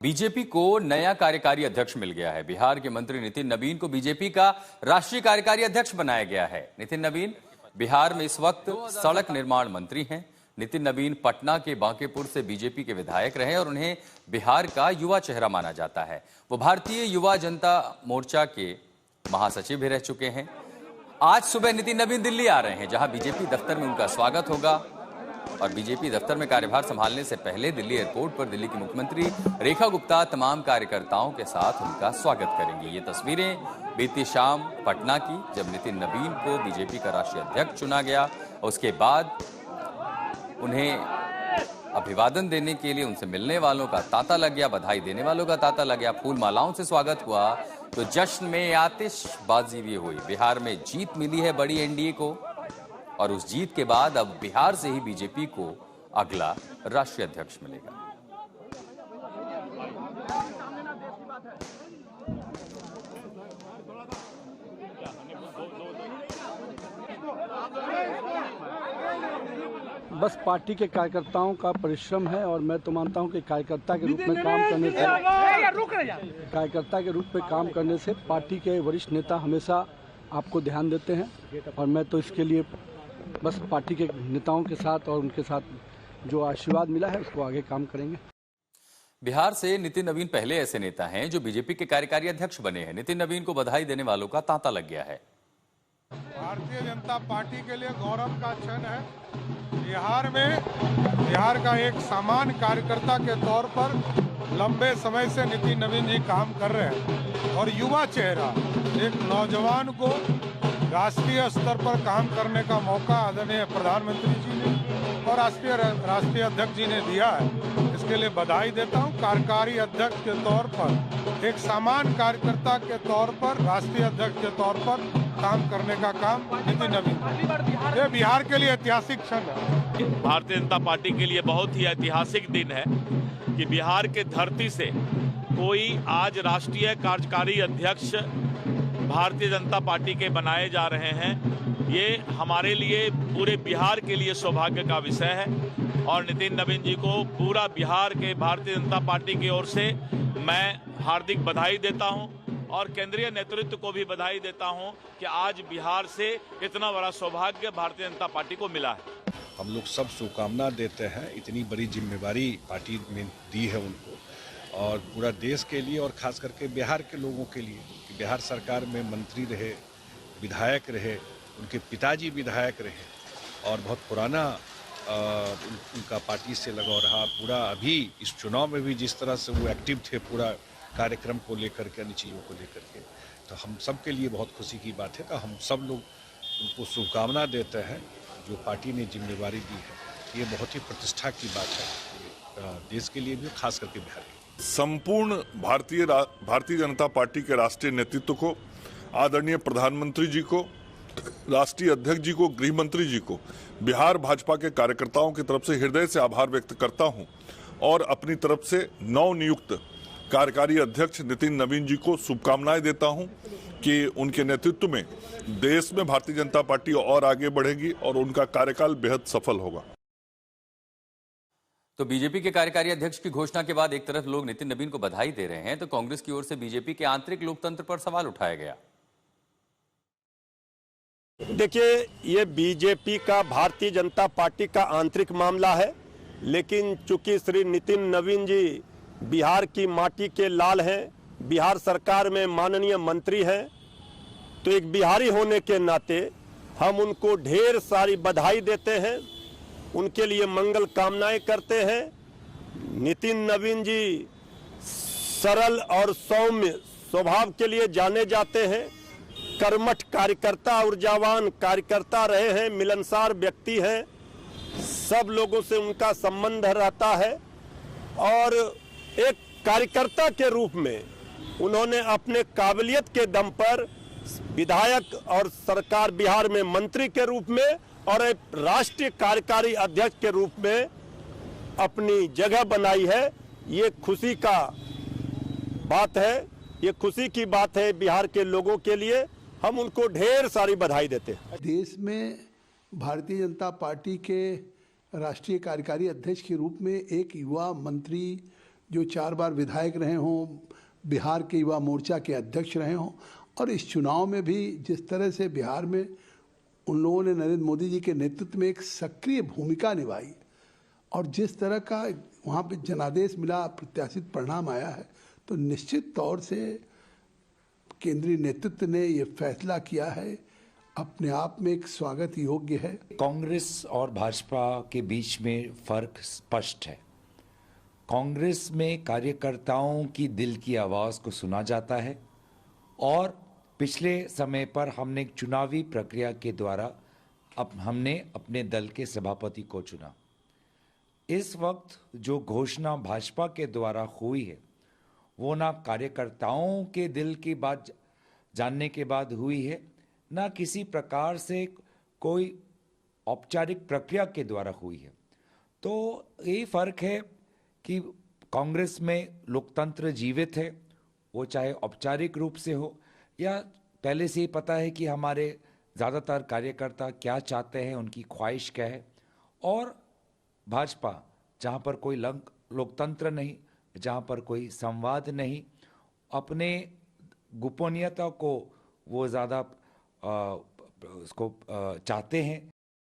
BJP को नया कार्यकारी अध्यक्ष मिल गया है। बिहार के मंत्री नितिन नवीन को बीजेपी का राष्ट्रीय कार्यकारी अध्यक्ष बनाया गया है। नितिन नवीन बिहार में इस वक्त सड़क निर्माण मंत्री हैं। नितिन नवीन पटना के बांकेपुर से बीजेपी के विधायक रहे और उन्हें बिहार का युवा चेहरा माना जाता है। वो भारतीय युवा जनता मोर्चा के महासचिव भी रह चुके हैं। आज सुबह नितिन नवीन दिल्ली आ रहे हैं, जहां बीजेपी दफ्तर में उनका स्वागत होगा और बीजेपी दफ्तर में कार्यभार संभालने से पहले दिल्ली एयरपोर्ट पर दिल्ली की मुख्यमंत्री रेखा गुप्ता तमाम कार्यकर्ताओं के साथ उनका स्वागत करेंगी। ये तस्वीरें बीती शाम पटना की, जब नितिन नवीन को बीजेपी का राष्ट्रीय अध्यक्ष चुना गया। उसके बाद उन्हें अभिवादन देने के लिए उनसे मिलने वालों का तांता लग गया, बधाई देने वालों का तांता लग गया, फूल मालाओं से स्वागत हुआ। तो जश्न में आतिशबाजी भी हुई। बिहार में जीत मिली है बड़ी एनडीए को और उस जीत के बाद अब बिहार से ही बीजेपी को अगला राष्ट्रीय अध्यक्ष मिलेगा। बस पार्टी के कार्यकर्ताओं का परिश्रम है और मैं तो मानता हूं कि कार्यकर्ता के रूप में काम करने से पार्टी के वरिष्ठ नेता हमेशा आपको ध्यान देते हैं और मैं तो इसके लिए बस पार्टी के नेताओं के साथ और उनके साथ जो आशीर्वाद मिला है उसको आगे काम करेंगे। बिहार से नितिन नवीन पहले ऐसे नेता हैं जो बीजेपी के कार्यकारी अध्यक्ष बने हैं। नितिन नवीन को बधाई देने वालों का तांता लग गया है। भारतीय जनता पार्टी के लिए गौरव का क्षण है। बिहार का एक सामान्य कार्यकर्ता के तौर पर लंबे समय से नितिन नवीन जी काम कर रहे हैं और युवा चेहरा एक नौजवान को राष्ट्रीय स्तर पर काम करने का मौका आदरणीय प्रधानमंत्री जी ने और राष्ट्रीय अध्यक्ष जी ने दिया है। इसके लिए बधाई देता हूं। कार्यकारी अध्यक्ष के तौर पर, एक सामान्य कार्यकर्ता के तौर पर, राष्ट्रीय अध्यक्ष के तौर पर काम करने का काम नितिन नवीन। ये बिहार के लिए ऐतिहासिक क्षण है। भारतीय जनता पार्टी के लिए बहुत ही ऐतिहासिक दिन है कि बिहार के धरती से कोई आज राष्ट्रीय कार्यकारी अध्यक्ष भारतीय जनता पार्टी के बनाए जा रहे हैं। ये हमारे लिए, पूरे बिहार के लिए सौभाग्य का विषय है और नितिन नवीन जी को पूरा बिहार के भारतीय जनता पार्टी की ओर से मैं हार्दिक बधाई देता हूं और केंद्रीय नेतृत्व को भी बधाई देता हूं कि आज बिहार से इतना बड़ा सौभाग्य भारतीय जनता पार्टी को मिला है। हम लोग सब शुभकामना देते हैं। इतनी बड़ी जिम्मेवारी पार्टी में दी है उनको और पूरा देश के लिए और खास करके बिहार के लोगों के लिए कि बिहार सरकार में मंत्री रहे, विधायक रहे, उनके पिताजी विधायक रहे और बहुत पुराना उनका पार्टी से लगाव रहा। पूरा अभी इस चुनाव में भी जिस तरह से वो एक्टिव थे पूरा कार्यक्रम को लेकर के, अन्य चीज़ों को लेकर के, तो हम सब के लिए बहुत खुशी की बात है। तो हम सब लोग उनको शुभकामना देते हैं। जो पार्टी ने जिम्मेवारी दी है ये बहुत ही प्रतिष्ठा की बात है देश के लिए भी, खास करके बिहार के। संपूर्ण भारतीय जनता पार्टी के राष्ट्रीय नेतृत्व को, आदरणीय प्रधानमंत्री जी को, राष्ट्रीय अध्यक्ष जी को, गृह मंत्री जी को, बिहार भाजपा के कार्यकर्ताओं की तरफ से हृदय से आभार व्यक्त करता हूं और अपनी तरफ से नवनियुक्त कार्यकारी अध्यक्ष नितिन नवीन जी को शुभकामनाएं देता हूं कि उनके नेतृत्व में देश में भारतीय जनता पार्टी और आगे बढ़ेगी और उनका कार्यकाल बेहद सफल होगा। तो बीजेपी के कार्यकारी अध्यक्ष की घोषणा के बाद एक तरफ लोग नितिन नवीन को बधाई दे रहे हैं, तो कांग्रेस की ओर से बीजेपी के आंतरिक लोकतंत्र पर सवाल उठाया गया। देखिए, ये बीजेपी का, भारतीय जनता पार्टी का आंतरिक मामला है, लेकिन चूंकि श्री नितिन नवीन जी बिहार की माटी के लाल हैं, बिहार सरकार में माननीय मंत्री हैं, तो एक बिहारी होने के नाते हम उनको ढेर सारी बधाई देते हैं, उनके लिए मंगल कामनाएं करते हैं। नितिन नवीन जी सरल और सौम्य स्वभाव के लिए जाने जाते हैं, कर्मठ कार्यकर्ता, ऊर्जावान कार्यकर्ता रहे हैं, मिलनसार व्यक्ति हैं, सब लोगों से उनका संबंध रहता है और एक कार्यकर्ता के रूप में उन्होंने अपने काबिलियत के दम पर विधायक और सरकार बिहार में मंत्री के रूप में और एक राष्ट्रीय कार्यकारी अध्यक्ष के रूप में अपनी जगह बनाई है। ये खुशी का बात है, ये खुशी की बात है बिहार के लोगों के लिए। हम उनको ढेर सारी बधाई देते हैं। देश में भारतीय जनता पार्टी के राष्ट्रीय कार्यकारी अध्यक्ष के रूप में एक युवा मंत्री जो 4 बार विधायक रहे हों, बिहार के युवा मोर्चा के अध्यक्ष रहे हों, और इस चुनाव में भी जिस तरह से बिहार में उन लोगों ने नरेंद्र मोदी जी के नेतृत्व में एक सक्रिय भूमिका निभाई और जिस तरह का वहाँ पे जनादेश मिला, प्रत्याशित परिणाम आया है, तो निश्चित तौर से केंद्रीय नेतृत्व ने ये फैसला किया है, अपने आप में एक स्वागत योग्य है। कांग्रेस और भाजपा के बीच में फर्क स्पष्ट है। कांग्रेस में कार्यकर्ताओं की दिल की आवाज़ को सुना जाता है और पिछले समय पर हमने एक चुनावी प्रक्रिया के द्वारा हमने अपने दल के सभापति को चुना। इस वक्त जो घोषणा भाजपा के द्वारा हुई है वो ना कार्यकर्ताओं के दिल की बात जानने के बाद हुई है, ना किसी प्रकार से कोई औपचारिक प्रक्रिया के द्वारा हुई है। तो यही फर्क है कि कांग्रेस में लोकतंत्र जीवित है, वो चाहे औपचारिक रूप से हो या पहले से ही पता है कि हमारे ज़्यादातर कार्यकर्ता क्या चाहते हैं, उनकी ख्वाहिश क्या है। और भाजपा जहाँ पर कोई लोकतंत्र नहीं, जहाँ पर कोई संवाद नहीं, अपने गोपनीयता को वो ज़्यादा उसको चाहते हैं